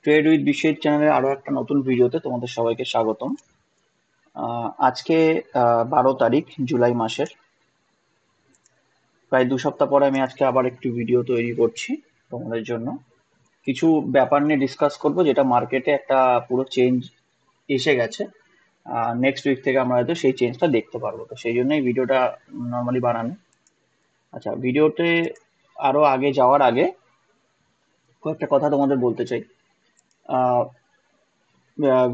Trade with Biswajit চ্যানেলের আরো একটা নতুন ভিডিওতে তোমাদের সবাইকে স্বাগতম। আজকে 12 তারিখ জুলাই মাসের। প্রায় 2 সপ্তাহ পরে আমি আজকে আবার একটি ভিডিও তৈরি করছি তোমাদের জন্য। কিছু ব্যাপার নিয়ে ডিসকাস করব, যেটা মার্কেটে একটা পুরো চেঞ্জ এসে গেছে। নেক্সট উইক থেকে আমরা হয়তো সেই চেঞ্জটা দেখতে পারবো, তো সেই জন্য এই ভিডিওটা নর্মালি বানানো। আচ্ছা, ভিডিওতে আরো আগে যাওয়ার আগে কয়েকটা কথা তোমাদের বলতে চাই। আহ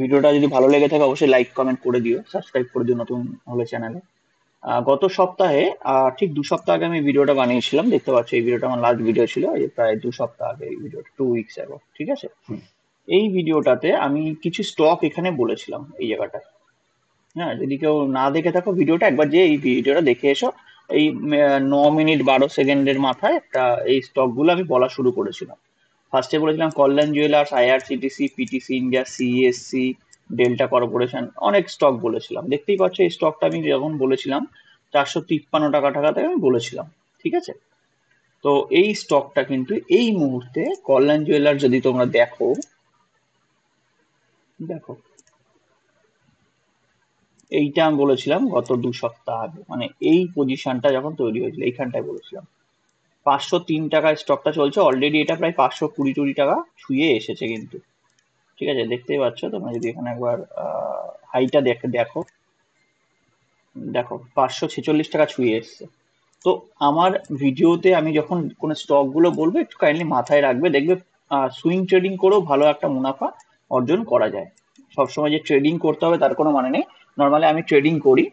ভিডিওটা যদি ভালো লেগে থাকে অবশ্যই লাইক কমেন্ট করে দিও, সাবস্ক্রাইব করে দিও নতুন হলে চ্যানেলে। গত সপ্তাহে ঠিক 2 সপ্তাহ আগে আমি ভিডিওটা বানিয়েছিলাম, দেখতে পাচ্ছ এই ভিডিওটা আমার লাস্ট ভিডিও ছিল, এই প্রায় 2 সপ্তাহ আগে এই ভিডিওটা, 2 উইকস আগে, ঠিক আছে। এই ভিডিওটাতে আমি কিছু স্টক এখানে বলেছিলাম এই জায়গাটায়। হ্যাঁ, যদি কেউ না দেখে থাকো ভিডিওটা, একবার যে এই ভিডিওটা দেখে এসো। এই 9 মিনিট 12 সেকেন্ডের মাথায় একটা এই স্টক গুলো আমি বলা শুরু করেছিলাম। ফার্স্টে বলেছিলাম Kalyan Jewellers, IRCTC, PTC India, CSC, Delta Corporation, অনেক স্টক বলেছিলাম। দেখতেই পাচ্ছ এই স্টকটা আমি যখন বলেছিলাম 453 টাকা টাকাতে আমি বলেছিলাম, ঠিক আছে। তো এই স্টকটা কিন্তু এই মুহূর্তে কল্যাণ জুয়েলার্স যদি তোমরা দেখো, দেখো এইটা আমি বলেছিলাম গত 2 সপ্তাহ আগে, মানে এই পজিশনটা যখন তৈরি হয়েছিল এইখানটায় বলেছিলাম 503 টাকায় স্টকটা চলছে অলরেডি, এটা প্রায় 520 টাকা ছুঁয়ে এসেছে কিন্তু, ঠিক আছে। দেখতেই পাচ্ছ তোমরা যদি এখানে একবার হাইটা দেখো, দেখো 546 টাকা ছুঁয়ে এসছে। তো আমার ভিডিওতে আমি যখন কোনো স্টক গুলো বলবো একটু কাইন্ডলি মাথায় রাখবে, দেখবে সুইং ট্রেডিং করেও ভালো একটা মুনাফা অর্জন করা যায়। সবসময় যে ট্রেডিং করতে হবে তার কোনো মানে নেই। নর্মালি আমি ট্রেডিং করি,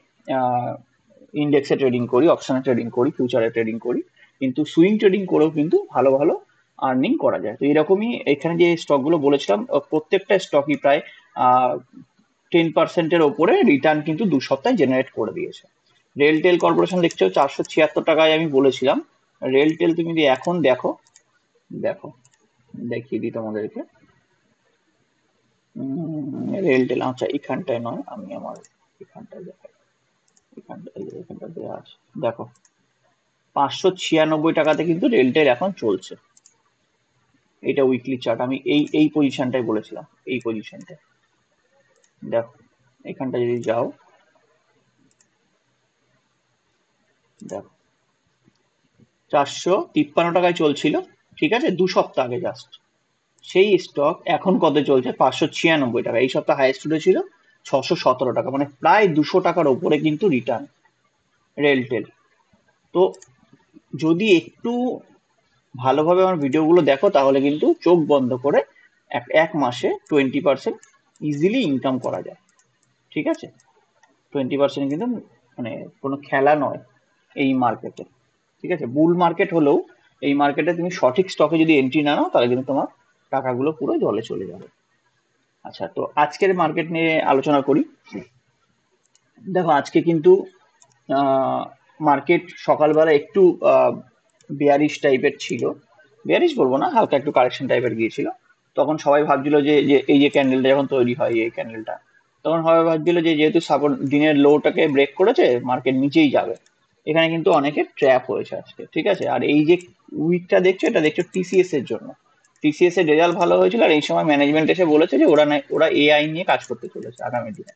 ইন্ডেক্সে ট্রেডিং করি, অপশনে ট্রেডিং করি, ফিউচারে ট্রেডিং করি, কিন্তু সুইং ট্রেডিং করেও কিন্তু ভালো ভালো আর্নিং করা যায়। তো এরকমই এখানে যে স্টকগুলো বলেছিলাম প্রত্যেকটা স্টকই প্রায় 10%-এর ওপরে রিটার্ন কিন্তু 2 সপ্তাহে জেনারেট করে দিয়েছে। রেলটেল কর্পোরেশন দেখছো 476 টাকায় আমি বলেছিলাম। রেলটেল তুমি যদি এখন দেখো, দেখো দেখিয়ে দিই তোমাদেরকে। রেলটেল, আচ্ছা এখানটায় নয়, আমি আমার এখানটায় দেখাই, এখানটা দেওয়া আছে, দেখো 596 টাকাতে কিন্তু রেলটেল এখন চলছে। এটা উইকলি চার্ট, আমি এই এই পজিশনটাই বলেছিলাম, এই পজিশনটা দেখো। এখানটা যদি যাও, দেখো 453 টাকায় চলছিল, ঠিক আছে, 2 সপ্তাহ আগে জাস্ট। সেই স্টক এখন কত চলছে? 596 টাকা। এই সপ্তাহ হাইয়েস্ট উঠেছিল 617 টাকা, মানে প্রায় 200 টাকার ওপরে কিন্তু রিটার্ন রেলটেল। তো যদি একটু ভালোভাবে আমার ভিডিওগুলো দেখো তাহলে কিন্তু চোখ বন্ধ করে এক এক মাসে 20% ইজিলি ইনকাম করা যায়, ঠিক আছে। 20% কিন্তু মানে কোনো খেলা নয় এই মার্কেটে, ঠিক আছে। বুল মার্কেট হলেও এই মার্কেটে তুমি সঠিক স্টকে যদি এন্ট্রি না নাও তাহলে কিন্তু তোমার টাকাগুলো পুরো জলে চলে যাবে। আচ্ছা, তো আজকের মার্কেট নিয়ে আলোচনা করি। দেখো আজকে কিন্তু মার্কেট সকালবেলা একটু বেয়ারিশ টাইপের ছিল, বেয়ারিশ বলবো না, হালকা একটু কারেকশন টাইপের গিয়েছিল। তখন সবাই ভাবছিল যে যে এই যে ক্যান্ডেলটা যখন তৈরি হয়, এই ক্যান্ডেলটা, তখন সবাই ভাবছিল যে যেহেতু সাপোর্ট দিনের লোটাকে ব্রেক করেছে মার্কেট নিচেই যাবে। এখানে কিন্তু অনেকের ট্র্যাপ হয়েছে আজকে, ঠিক আছে। আর এই যে উইকটা দেখছো, এটা দেখছো টিসিএস এর জন্য। টিসিএস এর রেজাল্ট ভালো হয়েছিল, আর এই সময় ম্যানেজমেন্ট এসে বলেছে যে ওরা এআই নিয়ে কাজ করতে চলেছে আগামী দিনে,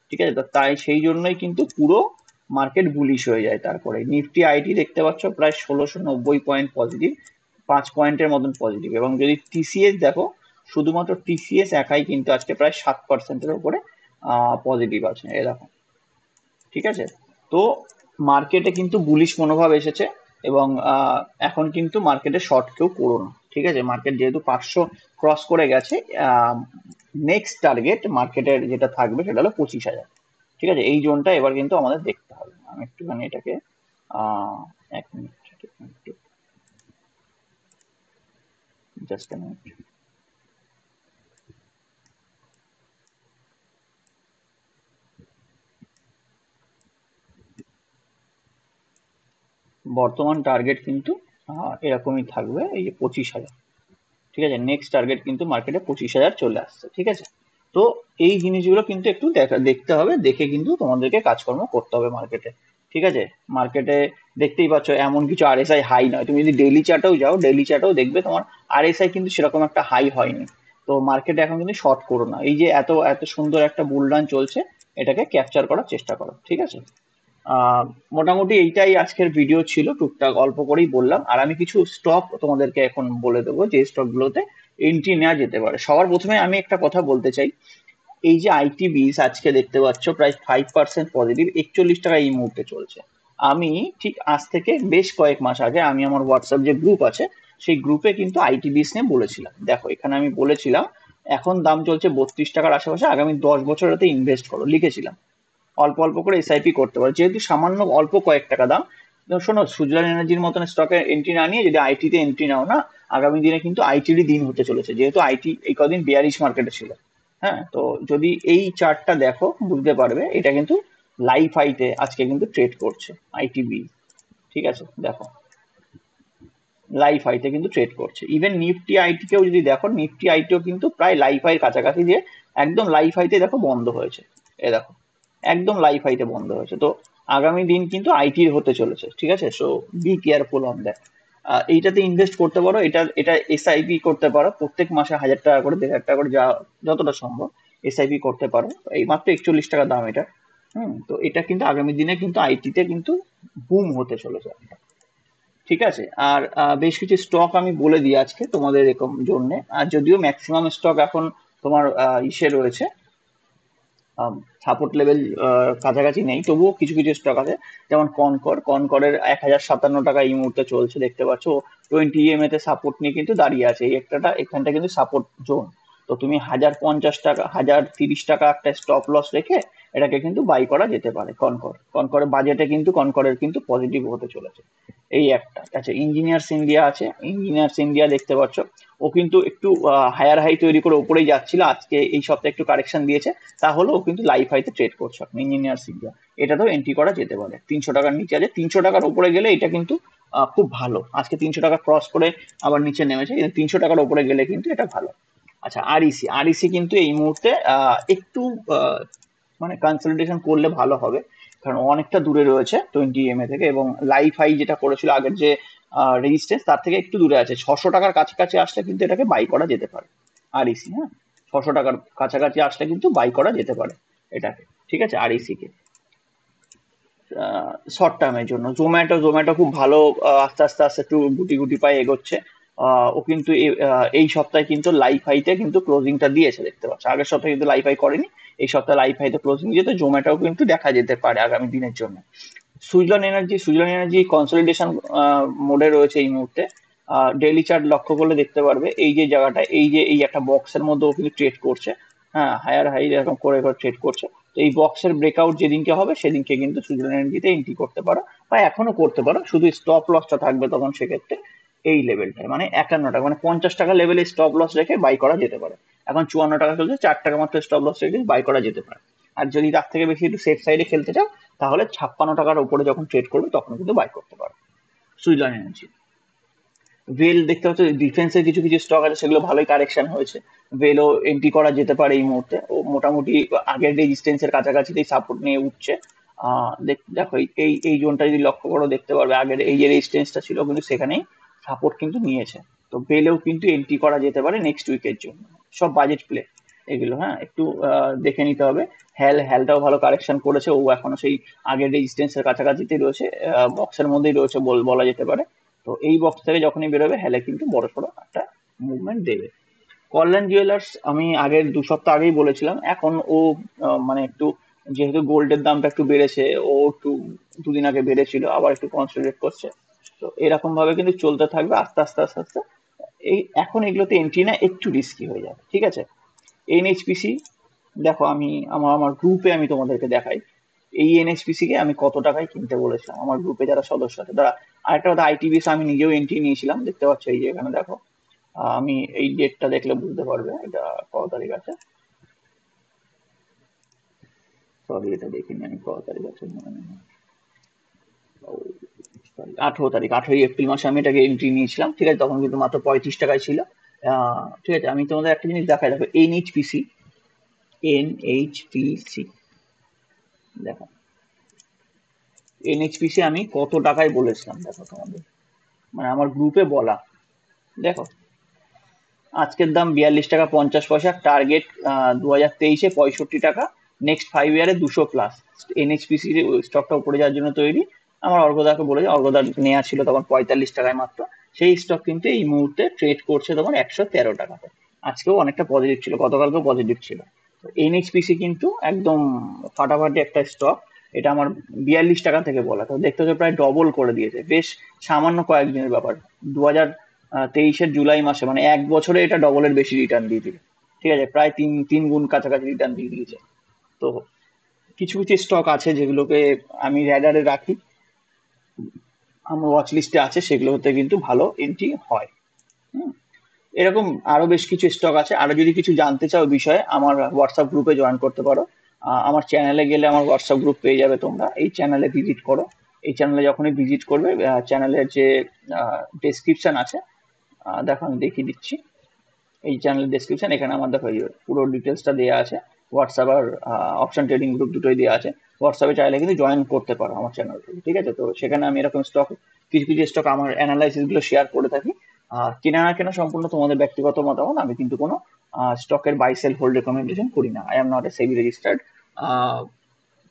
ঠিক আছে। তো তাই সেই জন্যই কিন্তু পুরো মার্কেট বুলিশ হয়ে যায়। তারপরে নিফটি আইটি দেখতে পাচ্ছ প্রায় 1690 পয়েন্ট পজিটিভ, 5 পয়েন্টের মতন পজিটিভ। এবং যদি টিসিএস দেখো, শুধুমাত্র টিসিএস একাই কিন্তু আজকে প্রায় 7%-এর উপরে পজিটিভ আছে, এ দেখো, ঠিক আছে। তো মার্কেটে কিন্তু বুলিশ মনোভাব এসেছে, এবং এখন কিন্তু মার্কেটে শর্ট কেউ করো না, ঠিক আছে। মার্কেট যেহেতু 500 ক্রস করে গেছে, নেক্সট টার্গেট মার্কেটের যেটা থাকবে সেটা হলো 25,000, ঠিক আছে। এই জোনটা এবার কিন্তু আমাদের দেখতে হবে। আমি একটুখানি এটাকে আহ 1 মিনিট, জাস্ট মিনিট। বর্তমান টার্গেট কিন্তু এরকমই থাকবে, এই যে 25,000, ঠিক আছে। নেক্সট টার্গেট কিন্তু মার্কেটে 25,000 চলে আসছে, ঠিক আছে। তো এই জিনিসগুলো কিন্তু একটু দেখতে হবে, দেখে কিন্তু তোমাদেরকে কাজকর্ম করতে হবে মার্কেটে, ঠিক আছে। মার্কেটে দেখতেই পাচ্ছ এমন কিছু আরএসআই হাই নয়, তুমি যদি ডেইলি চার্টেও যাও, ডেইলি চার্টেও দেখবে তোমার আরএসআই কিন্তু সেরকম একটা হাই হয়নি। তো মার্কেটে এখন কিন্তু শর্ট করো না, এই যে এত এত সুন্দর একটা বুল রান চলছে, এটাকে ক্যাপচার করার চেষ্টা করো, ঠিক আছে? আহ, মোটামুটি এইটাই আজকের ভিডিও ছিল, টুকটাক অল্প করেই বললাম। আর আমি কিছু স্টক তোমাদেরকে এখন বলে দেবো যে স্টক গুলোতে এন্ট্রি নেওয়া যেতে পারে। সবার প্রথমে আমি একটা কথা বলতে চাই, এই যে আইটি বিস আজকে দেখতে পাচ্ছ প্রায় 5% পজিটিভ, 41 টাকা এই মুহূর্তে চলছে। আমি ঠিক আজ থেকে বেশ কয়েক মাস আগে আমি আমার হোয়াটসঅ্যাপ যে গ্রুপ আছে সেই গ্রুপে কিন্তু আইটি বিস নিয়ে বলেছিলাম। দেখো এখানে আমি বলেছিলাম এখন দাম চলছে 32 টাকার আশেপাশে, আগামী 10 বছর এতে ইনভেস্ট করো, লিখেছিলাম। অল্প অল্প করে এসআইপি করতে পারো, যেহেতু সামান্য অল্প কয়েক টাকা দাম। তো শোনো, সুজলান এনার্জির মতন স্টকে এন্ট্রি না নিয়ে যদি আইটি তে এন্ট্রি নাও না, আগামী দিনে কিন্তু আইটিরই দিন হতে চলেছে, যেহেতু আইটি এই কদিন বিয়ারিশ মার্কেটে ছিল। হ্যাঁ, তো যদি এই চার্টটা দেখো বুঝতে পারবে, এটা কিন্তু লাইফ হাইতে আজকে কিন্তু ট্রেড করছে আইটিবি। ঠিক আছে, দেখো লাইফ হাইতে কিন্তু ট্রেড করছে। ইভেন নিফটি আইটি কেও যদি দেখো, নিফটি আইটিও কিন্তু প্রায় লাইফ হাইয়ের কাছাকাছি, যে একদম লাইফ হাইতে দেখো বন্ধ হয়েছে। এ দেখো একদম লাইফ হাইতে বন্ধ হয়েছে। তো আগামী দিন কিন্তু আইটির হতে চলেছে, ঠিক আছে? So be careful on that. এইটাতে ইনভেস্ট করতে পারো, এটা এটা এসআইপি করতে পারো, প্রত্যেক মাসে 1000 টাকা করে 1500 টাকা করে, যা যতটা সম্ভব এসআইপি করতে পারো। এই মাত্র 41 টাকা দাম এটা। তো এটা কিন্তু আগামী দিনে কিন্তু আইটিতে কিন্তু বুম হতে চলেছে, ঠিক আছে? আর বেশ কিছু স্টক আমি বলে দিই আজকে তোমাদের এরকম জন্য। আর যদিও ম্যাক্সিমাম স্টক এখন তোমার ইসে রয়েছে, সাপোর্ট লেভেল কাছাকাছি নেই, তবুও কিছু কিছু স্টক আছে। যেমন কনকরের 1057 টাকা এই মুহূর্তে চলছে, দেখতে পাচ্ছ 20 EMA তে সাপোর্ট নিয়ে কিন্তু দাঁড়িয়ে আছে। এই একটা এখানটা কিন্তু সাপোর্ট জোন। তো তুমি 1050 টাকা 1030 টাকা একটা স্টপ লস রেখে এটাকে কিন্তু বাই করা যেতে পারে। কনকরের বাজেটে কিন্তু কনকরের কিন্তু পজিটিভ হতে চলেছে। এই একটা আছে। ইঞ্জিনিয়ার্স ইন্ডিয়া আছে, ইঞ্জিনিয়ার্স ইন্ডিয়া দেখতে পাচ্ছ ও কিন্তু একটু হায়ার হাই তৈরি করে উপরেই যাচ্ছিল, আজকে এই সপ্তাহে একটু কারেকশন দিয়েছে। তাহলে ও কিন্তু লাইফ হাইতে ট্রেড করছে আপনি, ইঞ্জিনিয়ার্স ইন্ডিয়া। এটাতেও এন্ট্রি করা যেতে পারে। 300 টাকার নিচে আছে, 300 টাকার উপরে গেলে এটা কিন্তু খুব ভালো। আজকে 300 টাকা ক্রস করে আবার নিচে নেমেছে, কিন্তু 300 টাকার উপরে গেলে কিন্তু এটা ভালো। আচ্ছা, আরইসি, আরইসি কিন্তু এই মুহূর্তে একটু আহ, মানে কনসলিডেশন করলে ভালো হবে, কারণ অনেকটা দূরে রয়েছে 20 EMA থেকে, এবং লাইফ হাই যেটা করেছিল আগের যে রেজিস্ট্যান্স তার থেকে একটু দূরে আছে। 600 টাকার কাছাকাছি আসলে কিন্তু এটাকে বাই করা যেতে পারে আরইসি। হ্যাঁ, 600 টাকার কাছাকাছি আসলে কিন্তু বাই করা যেতে পারে এটাকে, ঠিক আছে? আরইসি কে শর্ট টার্মের জন্য। জোম্যাটো খুব ভালো, আস্তে আস্তে আস্তে একটু গুটি গুটি পায়ে এগোচ্ছে। ও কিন্তু এই সপ্তাহে কিন্তু লাইফ হাইতে কিন্তু ক্লোজিংটা দিয়েছে, দেখতে পাচ্ছ। আগের সপ্তাহে কিন্তু লাইফ হাই করেনি, এই সপ্তাহে লাইফ হাইতে ক্লোজিং দিয়েছে। জোম্যাটো কিন্তু দেখা যেতে পারে আগামী দিনের জন্য। সুজলন এনার্জি কনসলিডেশন মোডে রয়েছে এই মুহূর্তে। ডেইলি চার্ট লক্ষ্য করলে দেখতে পারবে এই যে জায়গাটা, এই যে এই একটা বক্সের মধ্যে ও কিন্তু ট্রেড করছে। হ্যাঁ, হায়ার হাই এরকম করে করে ট্রেড করছে। তো এই বক্সের ব্রেকআউট যেদিনকে হবে সেদিনকে কিন্তু সুজলন এনার্জিতে এন্ট্রি করতে পারো, বা এখনো করতে পারো, শুধু স্টপ লসটা থাকবে তখন সেক্ষেত্রে এই লেভেলটায়, মানে 51 টাকা, মানে 50 টাকা লেভেলে স্টপ লস রেখে বাই করা যেতে পারে। এখন 54 টাকা চলছে, 4 টাকা মাত্র স্টপ লস রেখে বাই করা যেতে পারে। আর যদি তার থেকে বেশি একটু সেফ সাইডে খেলতে চাও, তাহলে 56 টাকার উপরে যখন ট্রেড করবে তখন কিন্তু বাই করতে পারো সুইজারল্যান্ড এনার্জি। ভেল দেখতে পাচ্ছ, ডিফেন্সের কিছু কিছু স্টক আছে, সেগুলো ভালোই কারেকশন হয়েছে। ভেলও এন্ট্রি করা যেতে পারে এই মুহূর্তে, ও মোটামুটি আগের রেজিস্ট্যান্সের কাছাকাছিতেই সাপোর্ট নিয়ে উঠছে। দেখো এই এই জোনটা যদি লক্ষ্য করো দেখতে পারবে, আগের এই যে রেজিস্ট্যান্সটা ছিল কিন্তু সেখানেই সাপোর্ট কিন্তু নিয়েছে। তো ভেলেও কিন্তু এন্ট্রি করা যেতে পারে নেক্সট উইকের জন্য। সব বাজেট প্লে এগুলো, হ্যাঁ, একটু দেখে নিতে হবে। হ্যালটাও ভালো কারেকশন করেছে, ও এখনো সেই আগের রেজিস্ট্যান্সের কাছাকাছিতেই রয়েছে, বক্সের মধ্যেই রয়েছে বলা যেতে পারে। তো এই বক্স থেকে যখনই বেরোবে হ্যালে কিন্তু বড়সড় একটা মুভমেন্ট দেবে। কল্যাণ জুয়েলার্স আমি আগের 2 সপ্তাহ আগেই বলেছিলাম, এখন ও মানে একটু, যেহেতু গোল্ডের দামটা একটু বেড়েছে, ও একটু 2 দিন আগে বেড়েছিল, আবার একটু কনসলিডেট করছে। তো এরকম ভাবে কিন্তু চলতে থাকবে আস্তে আস্তে আস্তে আস্তে। এই এখন এগুলোতে এন্ট্রি না একটু রিস্কি হয়ে যাবে, ঠিক আছে? এনএইচপিসি, দেখো আমি আমার আমার গ্রুপে আমি তোমাদেরকে দেখাই এই এনএইচপিসি কে আমি কত টাকায় কিনতে বলেছিলাম আমার গ্রুপে যারা সদস্য আছে তারা। আরেকটা কথা, আইটিবিএস আমি নিজেও এন্ট্রি নিয়েছিলাম, দেখতে পাচ্ছ এই যে এখানে দেখো। আমি এই ডেটটা দেখলে বুঝতে পারবে এটা কত তারিখ আছে। সরি, এটা দেখিনি আমি কত তারিখ আছে, মনে নেই। 18 তারিখ, 18ই এপ্রিল মাসে আমি এটাকে এন্ট্রি নিয়েছিলাম, ঠিক আছে? তখন কিন্তু মাত্র 35 টাকায় ছিল। ঠিক আছে, আমি তোমাদের একটা জিনিস দেখাই, দেখো এনএইচপিসি, এনএইচপিসি দেখো, এনএইচপিসি আমি কত টাকায় বলেছিলাম দেখো তোমাদের, মানে আমার গ্রুপে বলা, দেখো আজকের দাম 42 টাকা 50 পয়সা, টার্গেট 2023-এ 65 টাকা, নেক্সট 5 ইয়ারে 200+। এনএইচপিসি স্টকটা উপরে যাওয়ার জন্য তৈরি। আমার অর্ঘদাকে বলেছে, অর্ঘদার নেওয়া ছিল তখন 45 টাকায় মাত্র, সেই স্টক কিন্তু এই মুহূর্তে ট্রেড করছে তোমার 113 টাকাতে। আজকেও অনেকটা পজিটিভ ছিল, গতকালকেও পজিটিভ ছিল। এনএইচপিসি কিন্তু একদম ফাটাফাটি একটা স্টক। এটা আমার 42 টাকা থেকে বলা, তো দেখতে হচ্ছে প্রায় ডবল করে দিয়েছে, বেশ সামান্য কয়েকদিনের ব্যাপার। 2023-এর জুলাই মাসে, মানে 1 বছরে এটা ডবলের বেশি রিটার্ন দিয়ে দিল। ঠিক আছে, প্রায় তিন তিন গুণ কাছাকাছি রিটার্ন দিয়ে দিয়েছে। তো কিছু কিছু স্টক আছে যেগুলোকে আমি র্যাডারে রাখি, আমার ওয়াচ লিস্টে আছে, সেগুলোতে কিন্তু ভালো এন্ট্রি হয়। হুম, এরকম আরো বেশ কিছু স্টক আছে। আরো যদি কিছু জানতে চাও বিষয়ে, আমার হোয়াটসঅ্যাপ গ্রুপে জয়েন করতে পারো। আমার চ্যানেলে গেলে আমার হোয়াটসঅ্যাপ গ্রুপ পেয়ে যাবে তোমরা, এই চ্যানেলে ভিজিট করো। এই চ্যানেলে যখনই ভিজিট করবে, চ্যানেলের যে ডেসক্রিপশন আছে, দেখো আমি দেখিয়ে দিচ্ছি। এই চ্যানেলের ডেসক্রিপশন, এখানে আমার দেখো এই পুরো ডিটেলসটা দেওয়া আছে। হোয়াটসঅ্যাপ আর অপশন ট্রেডিং গ্রুপ দুটোই দেওয়া আছে। হোয়াটসঅ্যাপে চাইলে কিন্তু জয়েন করতে পারো আমার চ্যানেল থেকে, ঠিক আছে? তো সেখানে আমি এরকম স্টক, কিছু কিছু স্টক আমার অ্যানালাইসিস গুলো শেয়ার করে থাকি। কেনা না কেনা সম্পূর্ণ তোমাদের ব্যক্তিগত মতামত, আমি কিন্তু কোনো স্টকের বাই সেল হোল্ড রেকমেন্ডেশন করি না। I am not a SEBI registered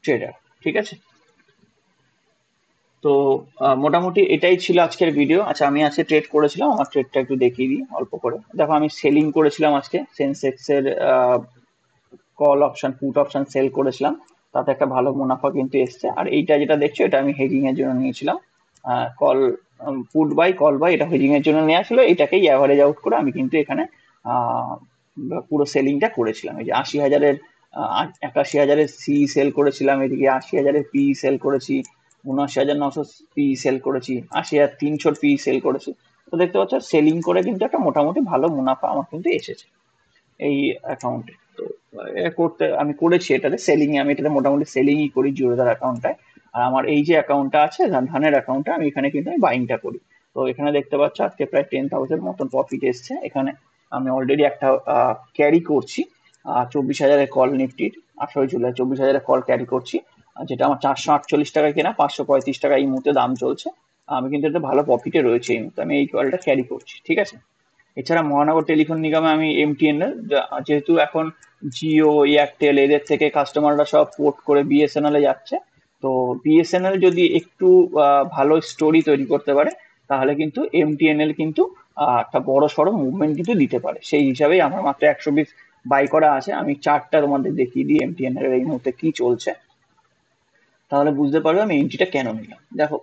trader, ঠিক আছে? তো মোটামুটি এটাই ছিল আজকের ভিডিও। আচ্ছা, আমি আজকে ট্রেড করেছিলাম, আমার ট্রেডটা একটু দেখিয়ে দিই অল্প করে। দেখো, আমি সেলিং করেছিলাম আজকে সেন্সেক্স এর call option, put option sell করেছিলাম, তাতে একটা ভালো মুনাফা কিন্তু এসছে। আর এইটা যেটা দেখছো, এটা আমি হেজিং এর জন্য নিয়েছিলাম। Call, put buy call buy, এটা হেজিং এর জন্য নেওয়া ছিল। এটাকেই অ্যাভারেজ আউট করে আমি কিন্তু এখানে আহ, পুরো সেলিংটা করেছিলাম। এই যে 80,000-এর 81,000-এর সি সেল করেছিলাম, এদিকে 80,000-এর পি সেল করেছি, 79,900 পি সেল করেছি, 80,300 পি সেল করেছি। তো দেখতে পাচ্ছ, সেলিং করে কিন্তু একটা মোটামুটি ভালো মুনাফা আমার কিন্তু এসেছে এই অ্যাকাউন্টে। তো এটা করতে আমি করেছি, এটাতে সেলিং এ, আমি এটাতে মোটামুটি সেলিংই করি জিরোদার অ্যাকাউন্টটায়। আর আমার এই যে অ্যাকাউন্টটা আছে ধানের অ্যাকাউন্টটা, আমি এখানে কিন্তু আমি বাইংটা করি। তো এখানে দেখতে পাচ্ছ আজকে প্রায় 10,000 মতন প্রফিট এসছে। এখানে আমি অলরেডি একটা ক্যারি করছি 24,000-এর কল নিফটির, 18 জুলাই 24,000-এর কল ক্যারি করছি। যেটা আমার 448 টাকায় কেনা, 535 টাকা এই মুহূর্তে দাম চলছে। আমি কিন্তু এটা ভালো প্রফিটে রয়েছে এই মুহূর্তে, আমি এই কলটা ক্যারি করছি, ঠিক আছে? এছাড়া মহানগর টেলিফোন নিগমে আমি এমটিএনএল, যেহেতু এখন জিও, এয়ারটেল এদের থেকে কাস্টমাররা সব পোর্ট করে বিএসএনএল এ যাচ্ছে। তো বিএসএনএল যদি একটু ভালো স্টোরি তৈরি করতে পারে, তাহলে কিন্তু এমটিএনএল কিন্তু একটা বড় সড়ো মুভমেন্ট কিন্তু দিতে পারে। সেই হিসাবেই আমার মাত্র 120 বাই করা আছে। আমি চার্টটা তোমাদের দেখিয়ে দিই এমটিএনএল এর এই মুহূর্তে কি চলছে, তাহলে বুঝতে পারবে আমি এন্ট্রিটা কেন নিলাম। দেখো,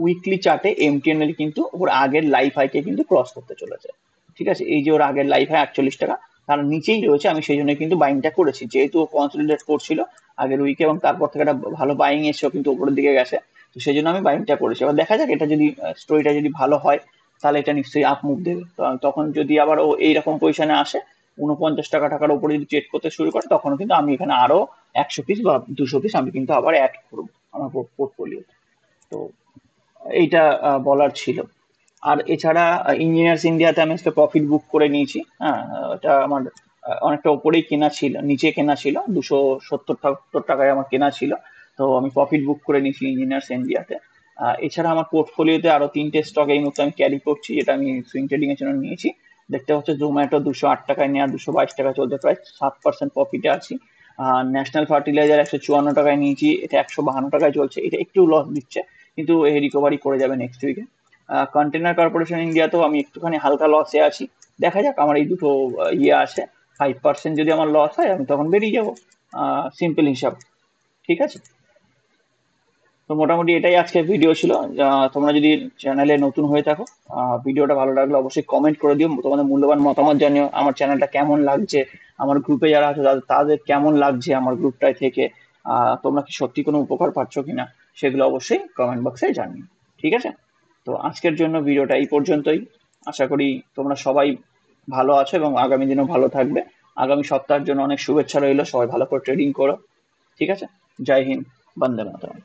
উইকলি চার্টে এমটিএনএল কিন্তু ওর আগের লাইফ হাইকে কিন্তু ক্রস করতে চলেছে, ঠিক আছে? এই যে ওর আগের লাইফ হাই 48 টাকা, তার নিচেই রয়েছে। আমি সেই জন্য কিন্তু বাইংটা করেছি, যেহেতু ও কনসলিডেট করছিল আগের উইকে, এবং তারপর থেকে একটা ভালো বাইং এসেও কিন্তু উপরের দিকে গেছে। তো সেই জন্য আমি বাইংটা করেছি। এবার দেখা যাক, এটা যদি স্টোরিটা যদি ভালো হয়, তাহলে এটা নিশ্চয়ই আপ মুভ দেবে। তো তখন যদি আবার ও এইরকম পজিশনে আসে, 49 টাকার উপরে যদি ট্রেড করতে শুরু করে, তখন কিন্তু আমি এখানে আরো 100 পিস বা 200 পিস আমি কিন্তু আবার অ্যাড করবো আমার পোর্টফোলিওতে। তো এইটা বলার ছিল। আর এছাড়া ইঞ্জিনিয়ার্স ইন্ডিয়াতে আমি একটা প্রফিট বুক করে নিয়েছি। হ্যাঁ, এটা আমার অনেকটা ওপরেই কেনা ছিল, নিচে কেনা ছিল, 270-70 টাকায় আমার কেনা ছিল। তো আমি প্রফিট বুক করে নিয়েছি ইঞ্জিনিয়ার্স ইন্ডিয়াতে। এছাড়া আমার পোর্টফোলিওতে আরো 3টে স্টক এই মুহূর্তে আমি ক্যারি করছি, যেটা আমি সুইং ট্রেডিং এর জন্য নিয়েছি। দেখতে পাচ্ছ, জোম্যাটো 208 টাকায় নেওয়া, 222 টাকা চলছে, প্রায় 7% প্রফিটে আছি। ন্যাশনাল ফার্টিলাইজার 154 টাকায় নিয়েছি, এটা 152 টাকায় চলছে, এটা একটু লস দিচ্ছে, কিন্তু এই রিকভারি করে যাবে নেক্সট উইকে। কন্টেনার কর্পোরেশন ইন্ডিয়াতেও আমি একটুখানি হালকা লসে আছি। দেখা যাক, আমার এই দুটো ইয়ে আছে, 5% যদি আমার লস হয়, আমি তখন বেরিয়ে যাবো। সিম্পল হিসাব, ঠিক আছে? তো মোটামুটি এটাই আজকের ভিডিও ছিল। তোমরা যদি চ্যানেলে নতুন হয়ে থাকো, ভিডিওটা ভালো লাগলে অবশ্যই কমেন্ট করে দিও, তোমাদের মূল্যবান মতামত জানিও। আমার চ্যানেলটা কেমন লাগছে, আমার গ্রুপে যারা আছে তাদের কেমন লাগছে আমার গ্রুপটায় থেকে, তোমরা কি সত্যি কোনো উপকার পাচ্ছ কিনা, সেগুলো অবশ্যই কমেন্ট বক্সে জানিও, ঠিক আছে? তো আজকের জন্য ভিডিওটা এই পর্যন্তই। আশা করি তোমরা সবাই ভালো আছো এবং আগামী দিনও ভালো থাকবে। আগামী সপ্তাহের জন্য অনেক শুভেচ্ছা রইলো, সবাই ভালো করে ট্রেডিং করো, ঠিক আছে? জয় হিন্দ, বন্দে মাতরম।